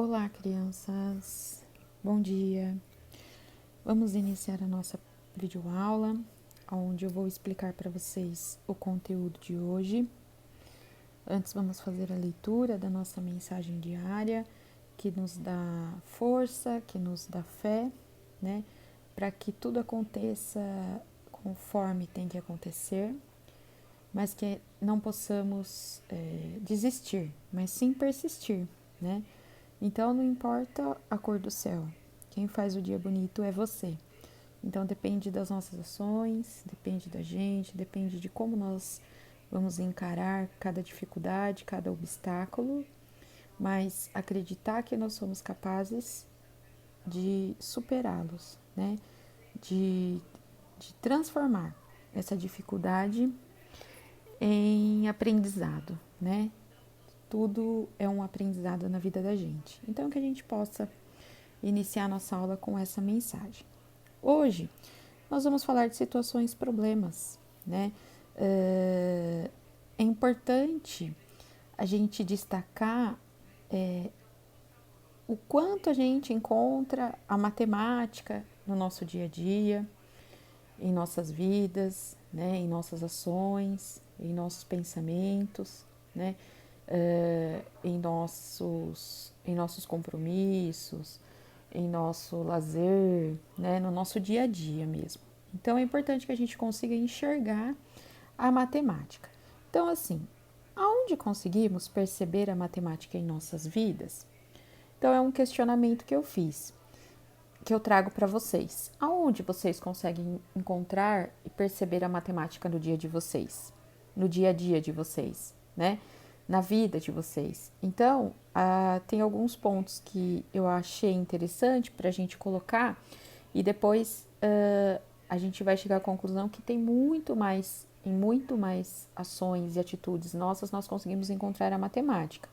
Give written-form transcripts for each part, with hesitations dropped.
Olá, crianças. Bom dia. Vamos iniciar a nossa videoaula, onde eu vou explicar para vocês o conteúdo de hoje. Antes, vamos fazer a leitura da nossa mensagem diária, que nos dá força, que nos dá fé, né? Para que tudo aconteça conforme tem que acontecer, mas que não possamos desistir, mas sim persistir, né? Então, não importa a cor do céu, quem faz o dia bonito é você. Então, depende das nossas ações, depende da gente, depende de como nós vamos encarar cada dificuldade, cada obstáculo, mas acreditar que nós somos capazes de superá-los, né? De transformar essa dificuldade em aprendizado, né? Tudo é um aprendizado na vida da gente. Então, que a gente possa iniciar nossa aula com essa mensagem. Hoje, nós vamos falar de situações, problemas, né? É importante a gente destacar o quanto a gente encontra a matemática no nosso dia a dia, em nossas vidas, né? Em nossas ações, em nossos pensamentos, né? Em nossos compromissos, em nosso lazer, né, no nosso dia a dia mesmo. Então, é importante que a gente consiga enxergar a matemática. Então, assim, aonde conseguimos perceber a matemática em nossas vidas? Então, é um questionamento que eu fiz, que eu trago para vocês. Aonde vocês conseguem encontrar e perceber a matemática no dia de vocês? No dia a dia de vocês, né? Na vida de vocês. Então, tem alguns pontos que eu achei interessante para a gente colocar e depois a gente vai chegar à conclusão que tem muito mais ações e atitudes nossas, nós conseguimos encontrar a matemática.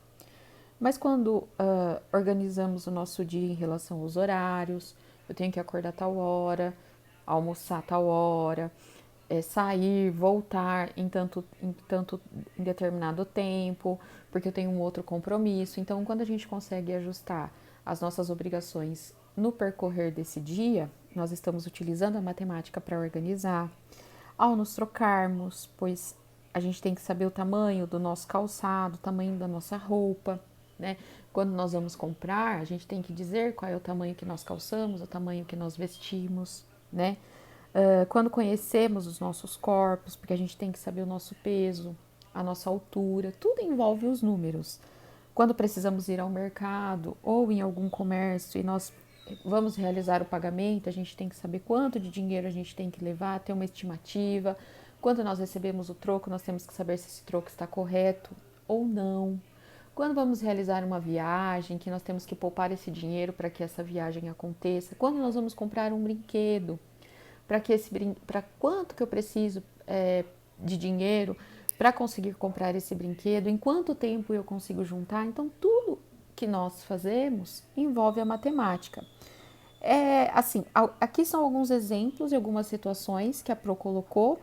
Mas quando organizamos o nosso dia em relação aos horários, eu tenho que acordar tal hora, almoçar tal hora, sair, voltar em determinado tempo, porque eu tenho um outro compromisso. Então, quando a gente consegue ajustar as nossas obrigações no percorrer desse dia, nós estamos utilizando a matemática para organizar. Ao nos trocarmos, pois a gente tem que saber o tamanho do nosso calçado, o tamanho da nossa roupa, né? Quando nós vamos comprar, a gente tem que dizer qual é o tamanho que nós calçamos, o tamanho que nós vestimos, né? Quando conhecemos os nossos corpos, porque a gente tem que saber o nosso peso, a nossa altura, tudo envolve os números. Quando precisamos ir ao mercado ou em algum comércio e nós vamos realizar o pagamento, a gente tem que saber quanto de dinheiro a gente tem que levar, ter uma estimativa. Quando nós recebemos o troco, nós temos que saber se esse troco está correto ou não. Quando vamos realizar uma viagem, que nós temos que poupar esse dinheiro para que essa viagem aconteça. Quando nós vamos comprar um brinquedo, para quanto que eu preciso de dinheiro para conseguir comprar esse brinquedo, em quanto tempo eu consigo juntar. Então, tudo que nós fazemos envolve a matemática. Assim, aqui são alguns exemplos e algumas situações que a Pro colocou,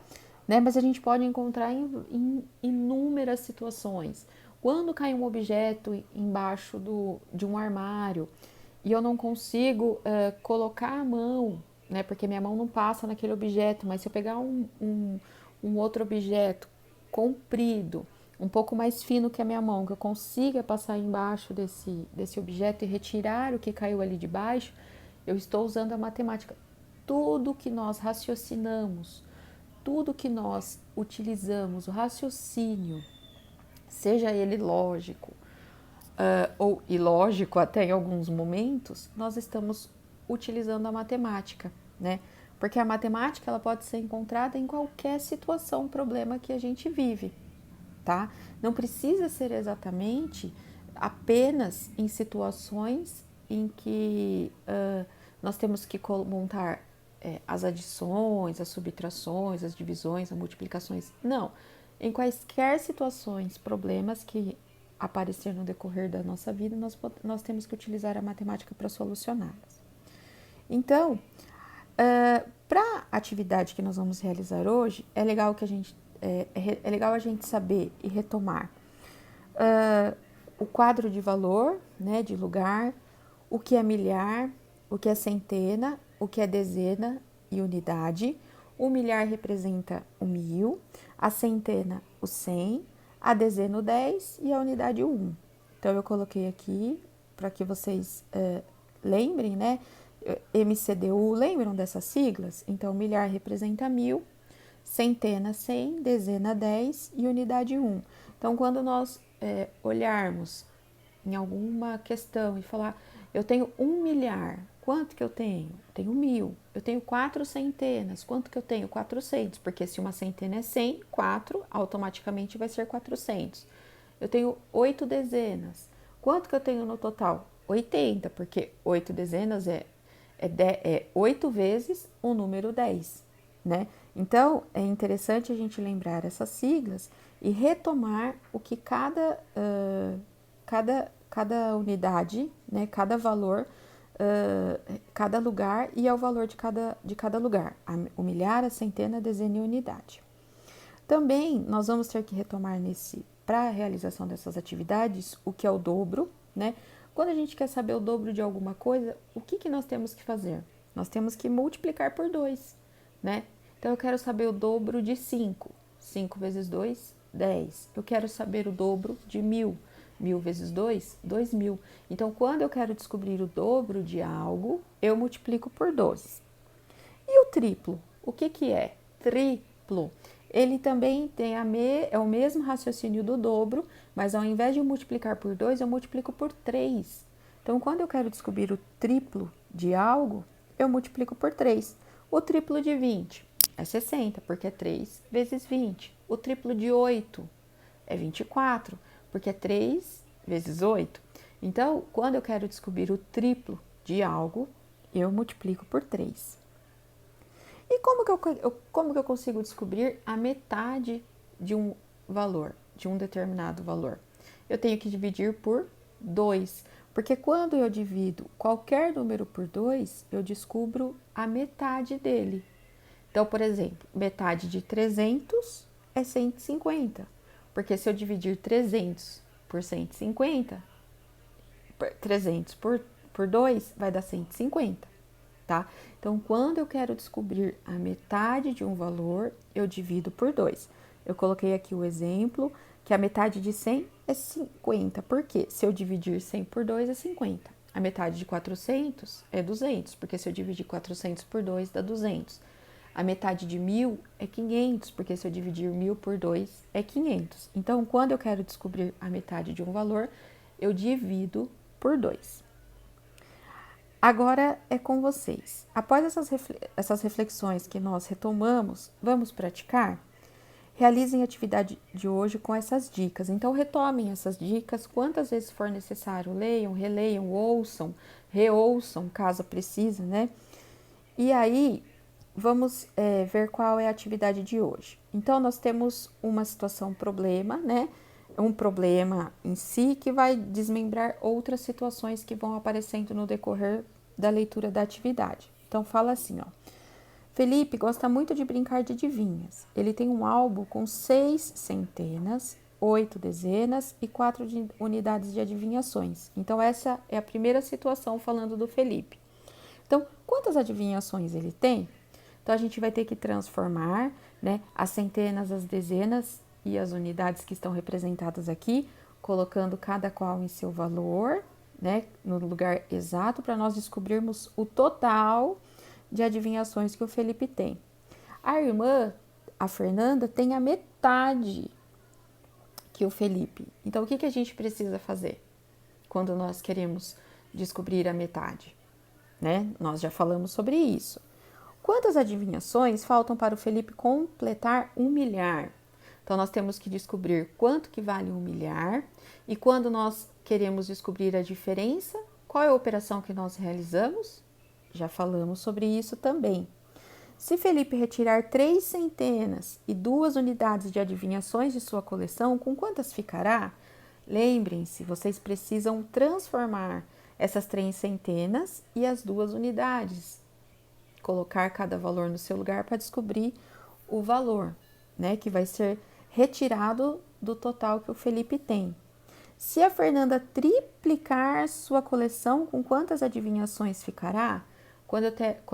né? Mas a gente pode encontrar em inúmeras situações. Quando cai um objeto embaixo de um armário e eu não consigo colocar a mão, né? Porque minha mão não passa naquele objeto, mas se eu pegar um outro objeto comprido, um pouco mais fino que a minha mão, que eu consiga passar embaixo desse objeto e retirar o que caiu ali de baixo, eu estou usando a matemática. Tudo que nós raciocinamos, tudo que nós utilizamos, o raciocínio, seja ele lógico ou ilógico até em alguns momentos, nós estamos utilizando a matemática, né? Porque a matemática ela pode ser encontrada em qualquer situação, problema que a gente vive, tá? Não precisa ser exatamente apenas em situações em que nós temos que montar as adições, as subtrações, as divisões, as multiplicações. Não. Em quaisquer situações, problemas que aparecer no decorrer da nossa vida, nós temos que utilizar a matemática para solucioná-las. Então, para a atividade que nós vamos realizar hoje, é legal a gente saber e retomar o quadro de valor, né, de lugar, o que é milhar, o que é centena, o que é dezena e unidade. O milhar representa o 1000, a centena o 100, a dezena o 10 e a unidade o 1. Então, eu coloquei aqui para que vocês lembrem, né? MCDU, lembram dessas siglas? Então, milhar representa 1000, centena 100, dezena 10 e unidade 1. Então, quando nós olharmos em alguma questão e falar, eu tenho 1 milhar, quanto que eu tenho? Eu tenho 1000. Eu tenho 4 centenas, quanto que eu tenho? 400, porque se uma centena é 100, 4 automaticamente vai ser 400. Eu tenho 8 dezenas, quanto que eu tenho no total? 80, porque 8 dezenas é 8 vezes o número 10, né? Então, é interessante a gente lembrar essas siglas e retomar o que cada unidade, né, cada valor, cada lugar e é o valor de cada lugar. O milhar, a centena, a dezena e a unidade. Também nós vamos ter que retomar para a realização dessas atividades, o que é o dobro, né? Quando a gente quer saber o dobro de alguma coisa, o que nós temos que fazer? Nós temos que multiplicar por 2, né? Então, eu quero saber o dobro de 5. 5 vezes 2, 10. Eu quero saber o dobro de 1000. 1000 vezes 2, 2000. Então, quando eu quero descobrir o dobro de algo, eu multiplico por 2. E o triplo? O que é? Triplo. Ele também tem é o mesmo raciocínio do dobro, mas ao invés de eu multiplicar por 2, eu multiplico por 3. Então, quando eu quero descobrir o triplo de algo, eu multiplico por 3. O triplo de 20 é 60, porque é 3 vezes 20. O triplo de 8 é 24, porque é 3 vezes 8. Então, quando eu quero descobrir o triplo de algo, eu multiplico por 3. E como que eu consigo descobrir a metade de um valor, de um determinado valor? Eu tenho que dividir por 2, porque quando eu divido qualquer número por 2, eu descubro a metade dele. Então, por exemplo, metade de 300 é 150, porque se eu dividir 300 por 150, 300 por 2 vai dar 150. Tá? Então, quando eu quero descobrir a metade de um valor, eu divido por 2. Eu coloquei aqui o exemplo que a metade de 100 é 50. Por quê? Se eu dividir 100 por 2 é 50. A metade de 400 é 200, porque se eu dividir 400 por 2 dá 200. A metade de 1000 é 500, porque se eu dividir 1000 por 2 é 500. Então, quando eu quero descobrir a metade de um valor, eu divido por 2. Agora é com vocês. Após essas reflexões que nós retomamos, vamos praticar? Realizem a atividade de hoje com essas dicas. Então, retomem essas dicas quantas vezes for necessário. Leiam, releiam, ouçam, reouçam, caso precise, né? E aí, vamos ver qual é a atividade de hoje. Então, nós temos uma situação problema, né? Um problema em si que vai desmembrar outras situações que vão aparecendo no decorrer da leitura da atividade. Então, fala assim, ó. Felipe gosta muito de brincar de adivinhas. Ele tem um álbum com 6 centenas, 8 dezenas e 4 unidades de adivinhações. Então, essa é a primeira situação falando do Felipe. Então, quantas adivinhações ele tem? Então, a gente vai ter que transformar, né, as centenas, as dezenas e as unidades que estão representadas aqui, colocando cada qual em seu valor, né, no lugar exato, para nós descobrirmos o total de adivinhações que o Felipe tem. A irmã, a Fernanda, tem a metade que o Felipe. Então, o que a gente precisa fazer quando nós queremos descobrir a metade? Né? Nós já falamos sobre isso. Quantas adivinhações faltam para o Felipe completar 1 milhar? Então, nós temos que descobrir quanto que vale 1 milhar e quando nós queremos descobrir a diferença, qual é a operação que nós realizamos? Já falamos sobre isso também. Se Felipe retirar 3 centenas e 2 unidades de adivinhações de sua coleção, com quantas ficará? Lembrem-se, vocês precisam transformar essas 3 centenas e as 2 unidades. Colocar cada valor no seu lugar para descobrir o valor, né, que vai ser retirado do total que o Felipe tem. Se a Fernanda triplicar sua coleção, com quantas adivinhações ficará? Quando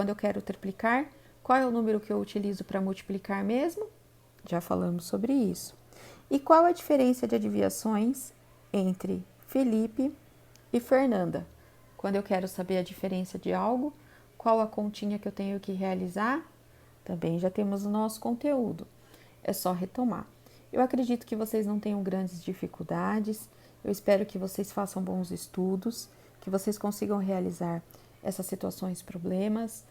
eu quero triplicar, qual é o número que eu utilizo para multiplicar mesmo? Já falamos sobre isso. E qual a diferença de adivinhações entre Felipe e Fernanda? Quando eu quero saber a diferença de algo, qual a continha que eu tenho que realizar? Também já temos o nosso conteúdo. É só retomar. Eu acredito que vocês não tenham grandes dificuldades. Eu espero que vocês façam bons estudos, que vocês consigam realizar essas situações, problemas.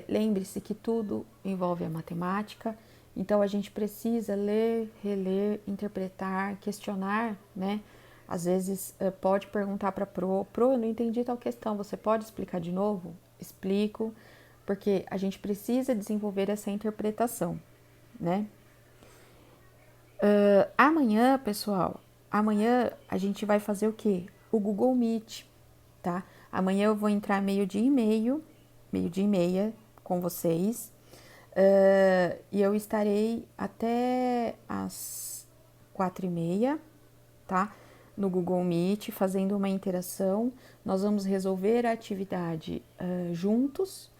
Lembre-se que tudo envolve a matemática, então a gente precisa ler, reler, interpretar, questionar, né? Às vezes pode perguntar para pro, eu não entendi tal questão, você pode explicar de novo? Explico, porque a gente precisa desenvolver essa interpretação, né? Amanhã, pessoal, amanhã a gente vai fazer o quê? O Google Meet, tá? Amanhã eu vou entrar meio-dia e meia com vocês. E eu estarei até às 4h30, tá? No Google Meet, fazendo uma interação. Nós vamos resolver a atividade juntos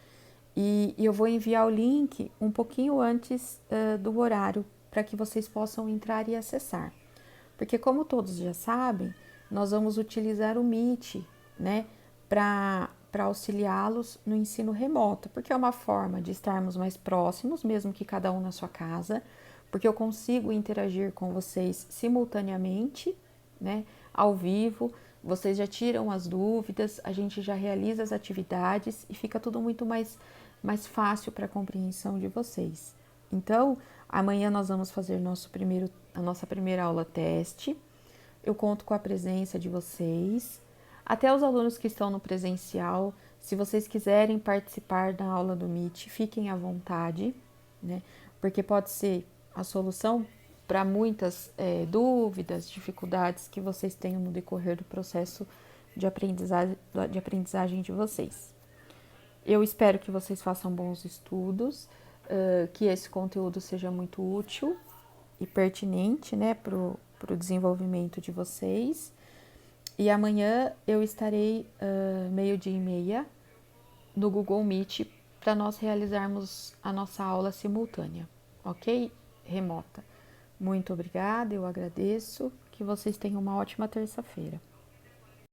e eu vou enviar o link um pouquinho antes do horário para que vocês possam entrar e acessar. Porque como todos já sabem, nós vamos utilizar o Meet, né, para auxiliá-los no ensino remoto, porque é uma forma de estarmos mais próximos, mesmo que cada um na sua casa, porque eu consigo interagir com vocês simultaneamente, né, ao vivo, vocês já tiram as dúvidas, a gente já realiza as atividades e fica tudo muito mais fácil para a compreensão de vocês. Então, amanhã nós vamos fazer a nossa primeira aula teste. Eu conto com a presença de vocês. Até os alunos que estão no presencial, se vocês quiserem participar da aula do Meet, fiquem à vontade, né? Porque pode ser a solução para muitas dúvidas, dificuldades que vocês tenham no decorrer do processo de aprendizagem de vocês. Eu espero que vocês façam bons estudos, que esse conteúdo seja muito útil e pertinente, né, para o desenvolvimento de vocês. E amanhã eu estarei meio-dia e meia no Google Meet para nós realizarmos a nossa aula simultânea, ok? Remota. Muito obrigada, eu agradeço. Que vocês tenham uma ótima terça-feira.